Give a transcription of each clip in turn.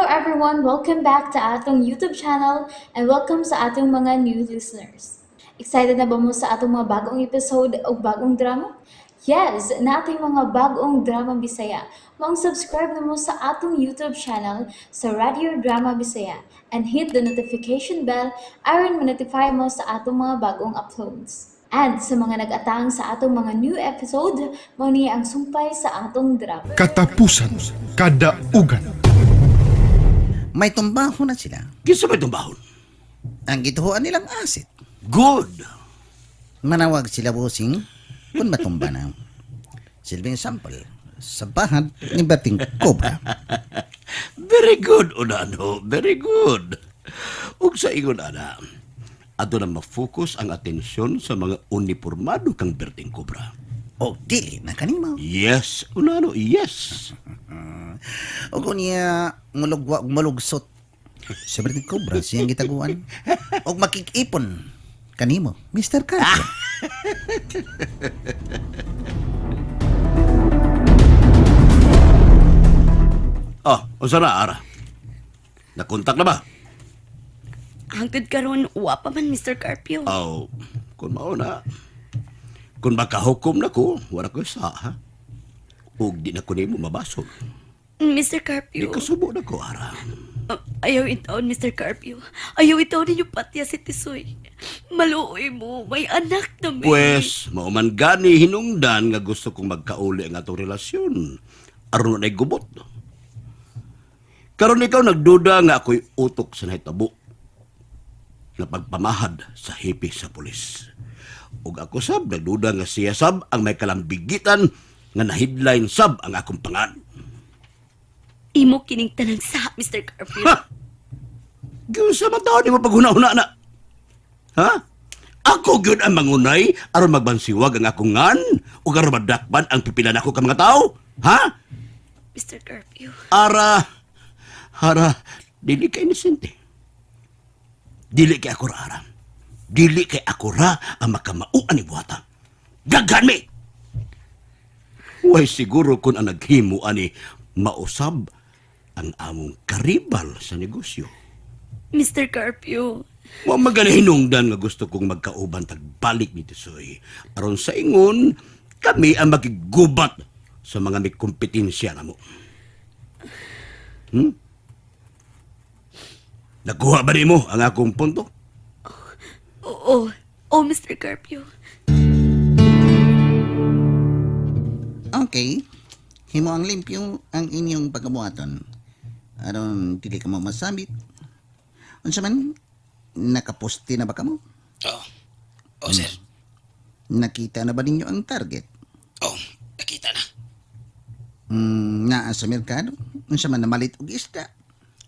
everyone, welcome back to atong YouTube channel and welcome sa atong mga new listeners. Excited na ba mo sa atong mga bagong episode o bagong drama? Yes, na ating mga bagong drama Bisaya. Mag-subscribe na mo sa atong YouTube channel sa Radio Drama Bisaya and hit the notification bell aron ma-notify mo sa atong mga bagong uploads. And sa mga nag-atang sa atong mga new episode, mo niya ang sumpay sa atong drama. Katapusan, kadaugan. May tumbaho na sila. Kinsa may tumbahon? Ang gituhuan nilang asit. Good. Manawag sila busing kung matumba na. Silbing sample sa bahad ni Bating Cobra. Very good, Unano. Very good. Ug sa ingon, ana, ato na ma-focus ang atensyon sa mga uniformado kang Berting Cobra. O dili na kanimo. Yes, Unano, yes. O kung niya mulugwa mulugsot sa Bating Cobra siyang gitaguan. O makikipon kanimo, Mr. Carter. Unsa na, Ara? Nakontak na ba? Hangtod karon wa pa man Mr. Carpio. Kung mao na. Kung makahukom na ko, wala ko sa, ha? Ug di na ko nimo mabasol. Mr. Di Carpio. kasubo na ko, Ara. Ayaw itaon, Mr. Carpio. Ayaw itaon ninyo patya si Tisoy. Maluoy mo, may anak na may. Pwes, mauman gani hinungdan nga gusto kong magkauli ang atong relasyon. Aron na gubot. Karon ikaw nagduda nga ako'y utok sa nahitabo na pagpamahad sa hipi sa pulis. Ug ako sab, nagduda nga siya sab ang may kalambigitan nga na-headline sab ang akong pangan. Imo kining tanang sa, Mr. Carpio. Ha? Gawin sa mataon ni mo paghuna-huna na. Ha? Ako gyud ang mangunay aron magbansiwag ang akong ngan ug aron madakpan ang pipilan ako ka mga tao? Ha? Mr. Carpio. Ara, dili kay inisente. Dili kay ako ra, Ara. Dili kay ako ra ang makamauan ni buhata. Daghan mi! Way siguro kung ang naghimo ani mausab ang among karibal sa negosyo. Mr. Carpio. Wa maganahinungdan nga gusto kong magkauban tagbalik ni Tisoy. Aron sa ingon, kami ang magigubat sa mga may kompetensya na mo. Nakuha ba mo ang akong punto? Oo. Mr. Carpio. Okay. Himo ang limpyo ang inyong pagkabuhaton. Aron dili ka mo masabit. Unsa man nakaposte na ba kamo? Sir. Nakita na ba ninyo ang target? Nakita na. Naa sa merkado? Unsa man namalit og isda?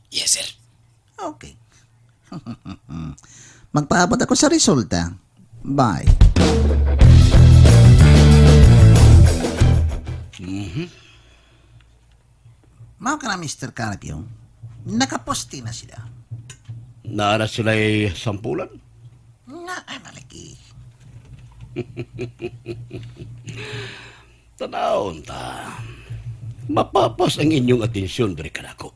Yes, sir. Okay. Magpaabot ako sa resulta. Bye. Mao ka na, Mr. Carpio. Nakaposti na sila. Naara sila'y sampulan? Malaki. Tanawon ta. Mapapas ang inyong atensyon dari kanako.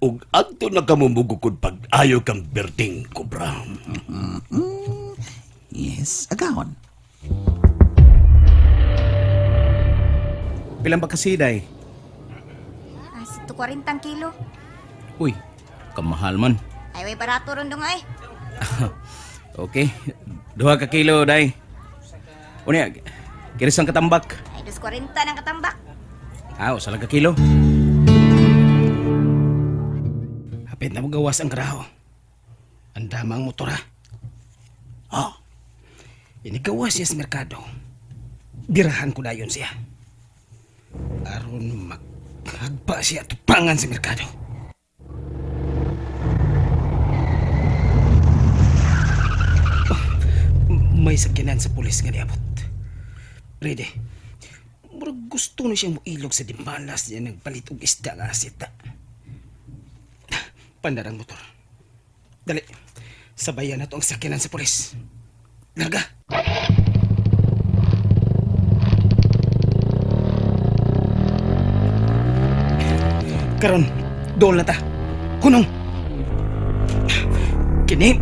Ug adto na kamumugukod pag-ayo kang Berting Cobra. Yes, agahon. Pilang ba kasi, day? Sito 40 kilo. Uy, kamahal man. Ay, way barato ron dong ay. Okay, 2 ka kilo, day. Unya, kiris ang katambak. Ay, 240 ng katambak. Usa ka kilo. Hapit na magawas ang karaho. Ang dama ang motor, ha? Inigawas siya sa merkado. Dirahan ko na yun siya. Aron maghagpa siya tupangan sa merkado. May sakyanan sa pulis nga niabot. Ready. Murag gusto na siyang muilog sa dimalas niya nagpalit og isda nga asita. Pandarang motor. Dali. Sabayan na to ang sakyanan sa pulis. Larga. Karon, Dol na ta. Kunong. Kini.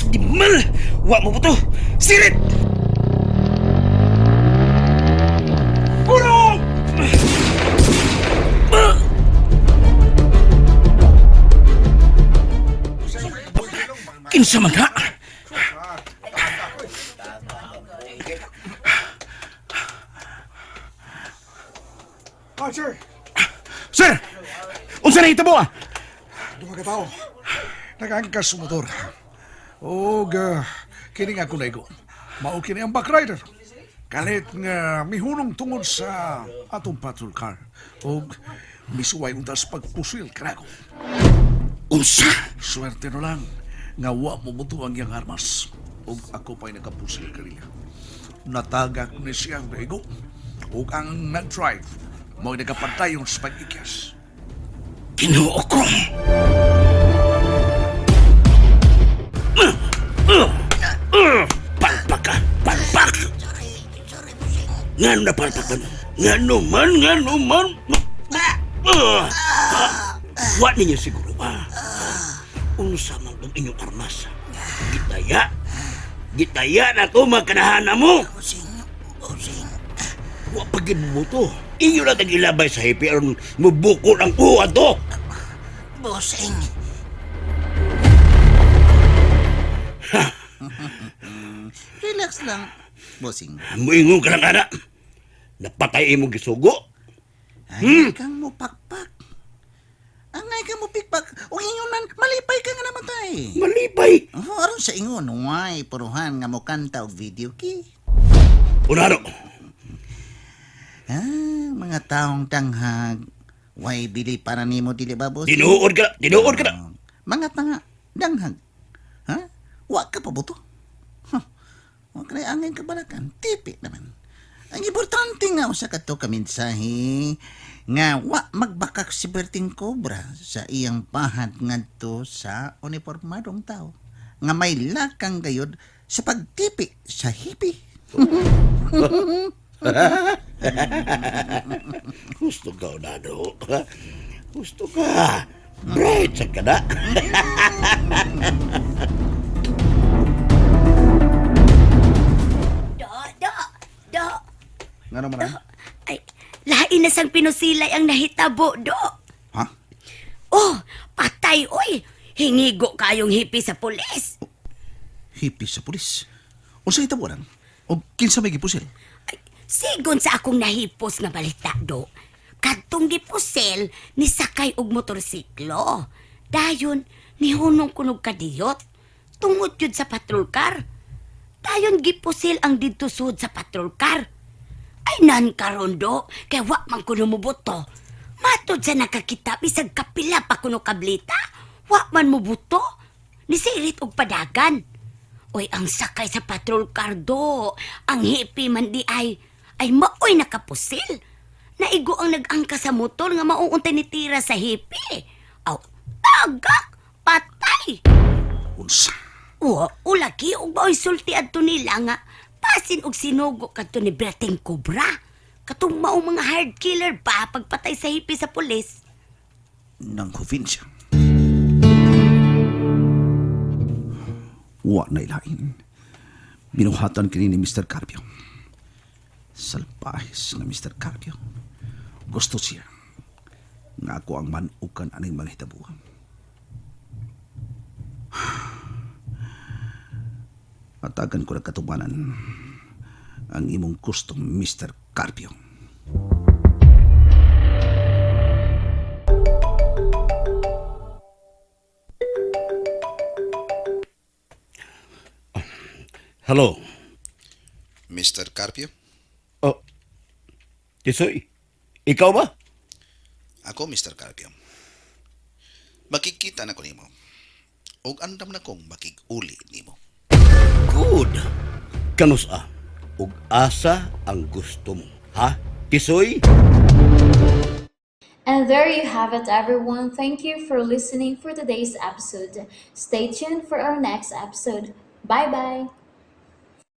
Di mal. Wa mo buto. Sirit. Kunong. Kinsa man ha? Ah, sir! Sir! Unsa na hitabo ah? Duha ka tao. Nag-angkas sa motor. O, kini nga kunego. Mao kini ang back rider. Kalit nga mihunong tungod sa atong patrol car. O, misuway untas pagpusil kanako. Unsa? Swerte no lang nga wa mo buto ang iyang armas. O ako pa'y nakapusil kanila. Natagak ni siyang bego. O ang nag-drive mo'y nagapantay yung sa pag-ikyas. Ginoo ko. Palpak ka! Palpak! Ngano na palpak man? Ngano man? Wa ninyo siguro ba? Unsa man itong inyong armas? Gitaya na ko magkanahan mo! Wa pagin mo to. Inyo lang tagilabay sa hipi aron mubuko ng uwan to. Bossing. Relax lang, bossing. Muingon ka lang ana. Napatay mo gisugo. Angay kang mo pakpak. Angay kang mo pikpak. O ingon man, malipay ka nga namatay. Malipay. Oh, aron sa ingon, why puruhan nga mo kanta og video key. Unaro. Mga taong tanghag. Why bili para nimo dili ba, boss? Tinuod ka na. Mga tanga, danghag. Ha? Wa ka pa buto. Huh. Wa ka na angin kabalakan. Tipi naman. Ang importante nga usa ka to kaminsahe nga wa magbakak si Berting Cobra sa iyang pahad ngadto sa uniformadong tao nga may lakang gayod sa pagtipi sa hipi. Gusto ka, Unado. Gusto ka. Bright sa ka na. Do. Nga naman na? Ay, lain na sang pinusilay ang nahitabo, do. Ha? Oh, patay, oy. Hingigo kayong hipi sa pulis. Hipi sa pulis. Unsa hitabo lang? O kinsa may gipusil? Ay, sigon sa akong nahipos nga balita, do. Kadtong gipusel ni sakay og motorsiklo. Dayon, nihunong kunog kadiyot. Tungod yun sa patrol car. Dayon gipusil ang didto sud sa patrol car. Ay nan karon do, kay wa man kuno mubuto. Matod sa nakakita bisag kapila pa kuno kablita. Wa man mubuto. Nisirit og padagan. Oy, ang sakay sa patrol car do, ang hippie man di ay maoy nakapusil. Naigo ang nag-angka sa motor nga mauuntay ni tira sa hippie. Aw, tagak! Patay! Unsa? Ulaki og baoy sulti adto nila nga pasin og sinugo kadto ni Berting Cobra. Katong mao mga hard killer pa pagpatay sa hippie sa pulis. Nang probinsya. Wa na ilain. Binuhatan kini ni Mr. Carpio. Salpahis na Mr. Carpio. Gusto siya nga ako ang manukan aning mga hitabuhan. Atagan ko na katubanan ang imong gustong Mr. Carpio. Hello. Mr. Carpio? Oh. Tisoy, ikaw ba? Ako, Mr. Carpio. Makikita na ko nimo. Og andam na kong makig-uli nimo. Good. Kanusa? Ug asa ang gusto mo? Ha? Tisoy? And there you have it, everyone. Thank you for listening for today's episode. Stay tuned for our next episode. Bye bye.